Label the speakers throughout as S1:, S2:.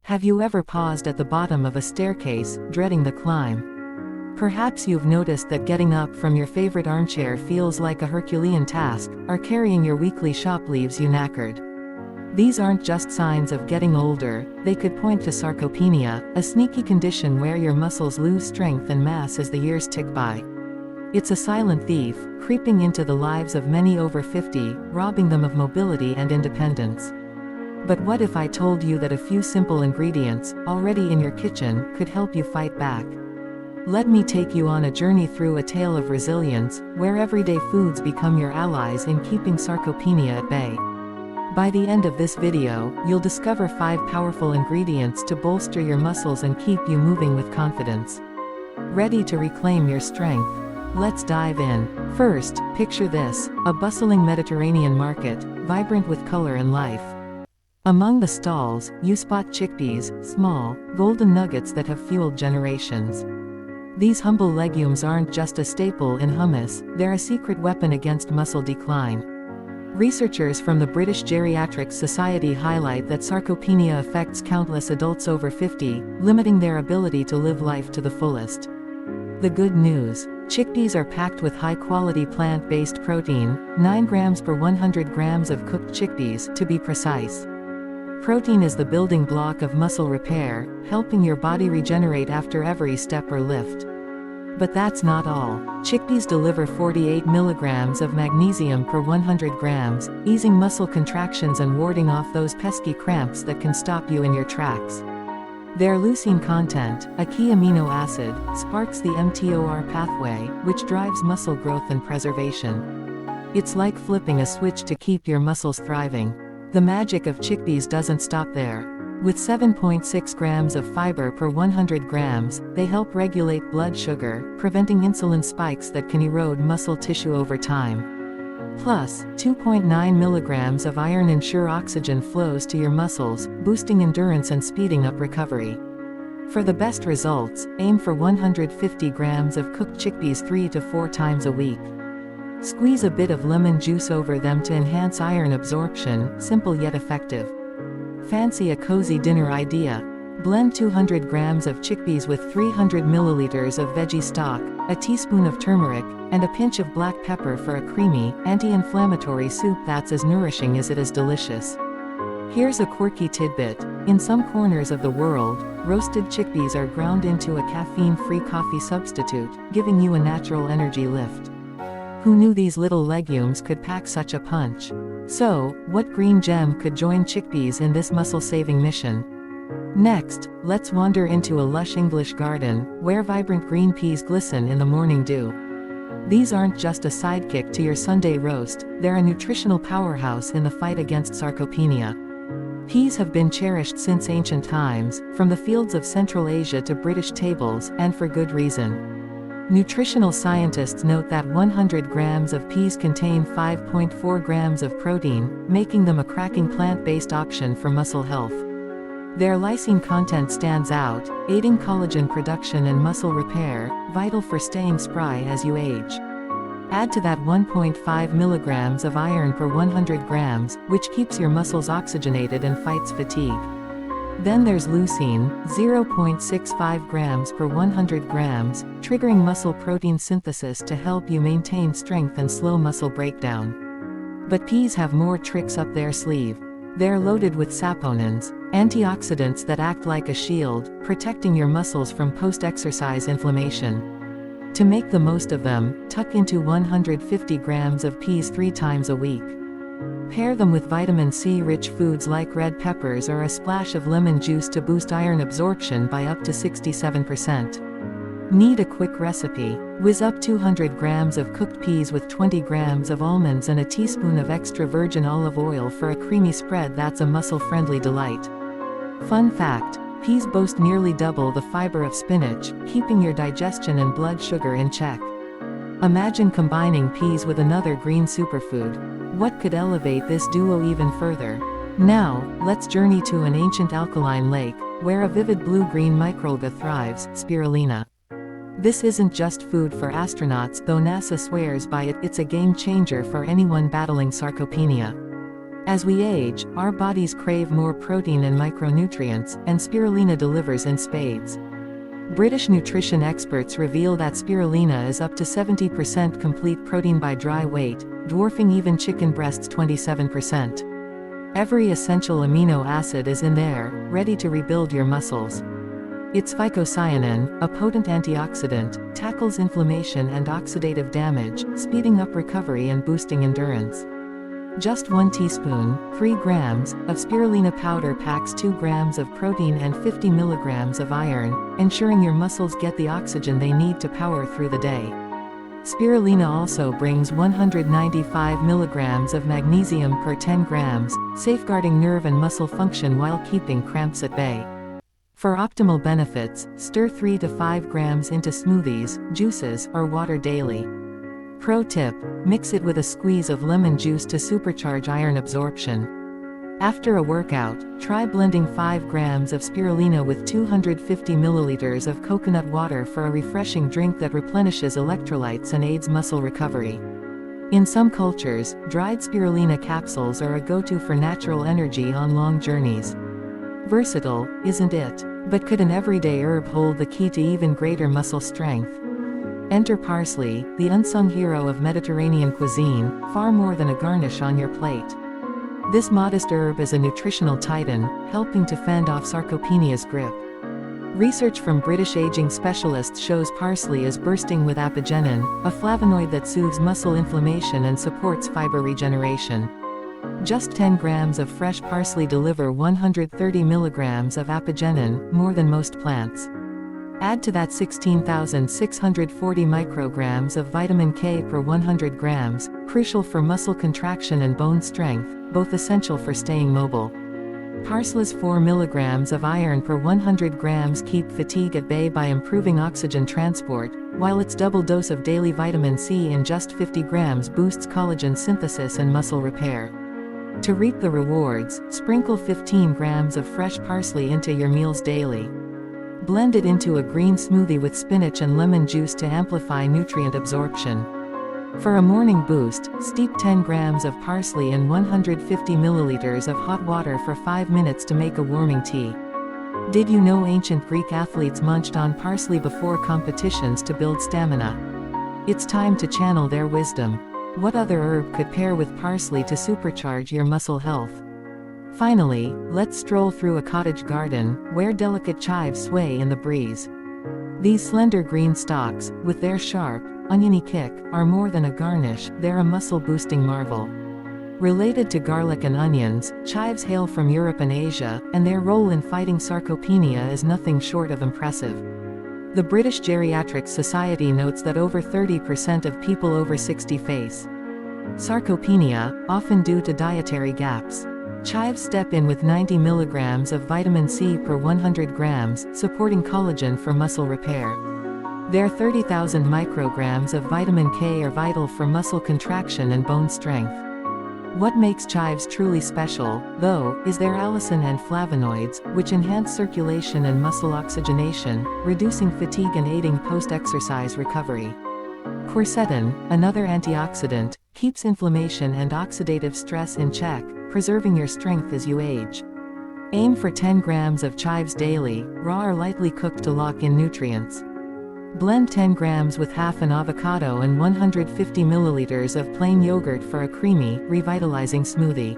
S1: Have you ever paused at the bottom of a staircase, dreading the climb? Perhaps you've noticed that getting up from your favorite armchair feels like a Herculean task, or carrying your weekly shop leaves you knackered. These aren't just signs of getting older, they could point to sarcopenia, a sneaky condition where your muscles lose strength and mass as the years tick by. It's a silent thief, creeping into the lives of many over 50, robbing them of mobility and independence. But what if I told you that a few simple ingredients, already in your kitchen, could help you fight back? Let me take you on a journey through a tale of resilience, where everyday foods become your allies in keeping sarcopenia at bay. By the end of this video, you'll discover 5 powerful ingredients to bolster your muscles and keep you moving with confidence. Ready to reclaim your strength? Let's dive in. First, picture this, a bustling Mediterranean market, vibrant with color and life. Among the stalls, you spot chickpeas, small, golden nuggets that have fueled generations. These humble legumes aren't just a staple in hummus, they're a secret weapon against muscle decline. Researchers from the British Geriatric Society highlight that sarcopenia affects countless adults over 50, limiting their ability to live life to the fullest. The good news: chickpeas are packed with high-quality plant-based protein, 9 grams per 100 grams of cooked chickpeas, to be precise. Protein is the building block of muscle repair, helping your body regenerate after every step or lift. But that's not all. Chickpeas deliver 48 milligrams of magnesium per 100 grams, easing muscle contractions and warding off those pesky cramps that can stop you in your tracks. Their leucine content, a key amino acid, sparks the mTOR pathway, which drives muscle growth and preservation. It's like flipping a switch to keep your muscles thriving. The magic of chickpeas doesn't stop there. With 7.6 grams of fiber per 100 grams, they help regulate blood sugar, preventing insulin spikes that can erode muscle tissue over time. Plus, 2.9 milligrams of iron ensure oxygen flows to your muscles, boosting endurance and speeding up recovery. For the best results, aim for 150 grams of cooked chickpeas 3 to 4 times a week. Squeeze a bit of lemon juice over them to enhance iron absorption, simple yet effective. Fancy a cozy dinner idea? Blend 200 grams of chickpeas with 300 milliliters of veggie stock, a teaspoon of turmeric, and a pinch of black pepper for a creamy, anti-inflammatory soup that's as nourishing as it is delicious. Here's a quirky tidbit. In some corners of the world, roasted chickpeas are ground into a caffeine-free coffee substitute, giving you a natural energy lift. Who knew these little legumes could pack such a punch? So, what green gem could join chickpeas in this muscle-saving mission? Next, let's wander into a lush English garden, where vibrant green peas glisten in the morning dew. These aren't just a sidekick to your Sunday roast, they're a nutritional powerhouse in the fight against sarcopenia. Peas have been cherished since ancient times, from the fields of Central Asia to British tables, and for good reason. Nutritional scientists note that 100 grams of peas contain 5.4 grams of protein, making them a cracking plant-based option for muscle health. Their lysine content stands out, aiding collagen production and muscle repair, vital for staying spry as you age. Add to that 1.5 milligrams of iron per 100 grams, which keeps your muscles oxygenated and fights fatigue. Then there's leucine, 0.65 grams per 100 grams, triggering muscle protein synthesis to help you maintain strength and slow muscle breakdown. But peas have more tricks up their sleeve. They're loaded with saponins, antioxidants that act like a shield, protecting your muscles from post-exercise inflammation. To make the most of them, tuck into 150 grams of peas 3 times a week. Pair them with vitamin C-rich foods like red peppers or a splash of lemon juice to boost iron absorption by up to 67%. Need a quick recipe? Whiz up 200 grams of cooked peas with 20 grams of almonds and a teaspoon of extra virgin olive oil for a creamy spread that's a muscle-friendly delight. Fun fact: peas boast nearly double the fiber of spinach, keeping your digestion and blood sugar in check. Imagine combining peas with another green superfood. What could elevate this duo even further? Now, let's journey to an ancient alkaline lake, where a vivid blue-green microalga thrives, spirulina. This isn't just food for astronauts, though NASA swears by it. It's a game-changer for anyone battling sarcopenia. As we age, our bodies crave more protein and micronutrients, and spirulina delivers in spades. British nutrition experts reveal that spirulina is up to 70% complete protein by dry weight, dwarfing even chicken breasts 27%. Every essential amino acid is in there, ready to rebuild your muscles. Its phycocyanin, a potent antioxidant, tackles inflammation and oxidative damage, speeding up recovery and boosting endurance. Just 1 teaspoon, 3 grams, of spirulina powder packs 2 grams of protein and 50 milligrams of iron, ensuring your muscles get the oxygen they need to power through the day. Spirulina also brings 195 milligrams of magnesium per 10 grams, safeguarding nerve and muscle function while keeping cramps at bay. For optimal benefits, stir 3 to 5 grams into smoothies, juices, or water daily. Pro tip: mix it with a squeeze of lemon juice to supercharge iron absorption. After a workout, try blending 5 grams of spirulina with 250 milliliters of coconut water for a refreshing drink that replenishes electrolytes and aids muscle recovery. In some cultures, dried spirulina capsules are a go-to for natural energy on long journeys. Versatile, isn't it? But could an everyday herb hold the key to even greater muscle strength? Enter parsley, the unsung hero of Mediterranean cuisine, far more than a garnish on your plate. This modest herb is a nutritional titan, helping to fend off sarcopenia's grip. Research from British aging specialists shows parsley is bursting with apigenin, a flavonoid that soothes muscle inflammation and supports fiber regeneration. Just 10 grams of fresh parsley deliver 130 milligrams of apigenin, more than most plants. Add to that 16,640 micrograms of vitamin K per 100 grams, crucial for muscle contraction and bone strength, both essential for staying mobile. Parsley's 4 milligrams of iron per 100 grams keep fatigue at bay by improving oxygen transport, while its double dose of daily vitamin C in just 50 grams boosts collagen synthesis and muscle repair. To reap the rewards, sprinkle 15 grams of fresh parsley into your meals daily. Blend it into a green smoothie with spinach and lemon juice to amplify nutrient absorption. For a morning boost, steep 10 grams of parsley in 150 milliliters of hot water for 5 minutes to make a warming tea. Did you know ancient Greek athletes munched on parsley before competitions to build stamina? It's time to channel their wisdom. What other herb could pair with parsley to supercharge your muscle health? Finally, let's stroll through a cottage garden, where delicate chives sway in the breeze. These slender green stalks, with their sharp, oniony kick, are more than a garnish, they're a muscle-boosting marvel. Related to garlic and onions, chives hail from Europe and Asia, and their role in fighting sarcopenia is nothing short of impressive. The British Geriatric Society notes that over 30% of people over 60 face sarcopenia, often due to dietary gaps. Chives step in with 90 milligrams of vitamin C per 100 grams, supporting collagen for muscle repair. Their 30,000 micrograms of vitamin K are vital for muscle contraction and bone strength. What makes chives truly special, though, is their allicin and flavonoids, which enhance circulation and muscle oxygenation, reducing fatigue and aiding post-exercise recovery. Quercetin, another antioxidant, keeps inflammation and oxidative stress in check, preserving your strength as you age. Aim for 10 grams of chives daily, raw or lightly cooked to lock in nutrients. Blend 10 grams with half an avocado and 150 milliliters of plain yogurt for a creamy, revitalizing smoothie.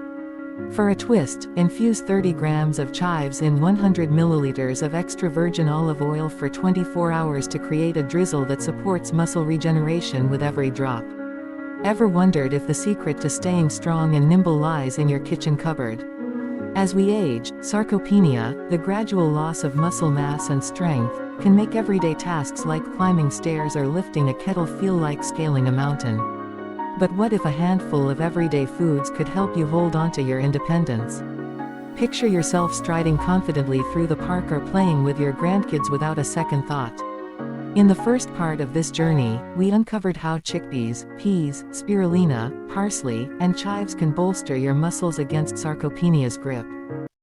S1: For a twist, infuse 30 grams of chives in 100 milliliters of extra virgin olive oil for 24 hours to create a drizzle that supports muscle regeneration with every drop. Ever wondered if the secret to staying strong and nimble lies in your kitchen cupboard? As we age, sarcopenia, the gradual loss of muscle mass and strength, can make everyday tasks like climbing stairs or lifting a kettle feel like scaling a mountain. But what if a handful of everyday foods could help you hold onto your independence? Picture yourself striding confidently through the park or playing with your grandkids without a second thought. In the first part of this journey, we uncovered how chickpeas, peas, spirulina, parsley, and chives can bolster your muscles against sarcopenia's grip.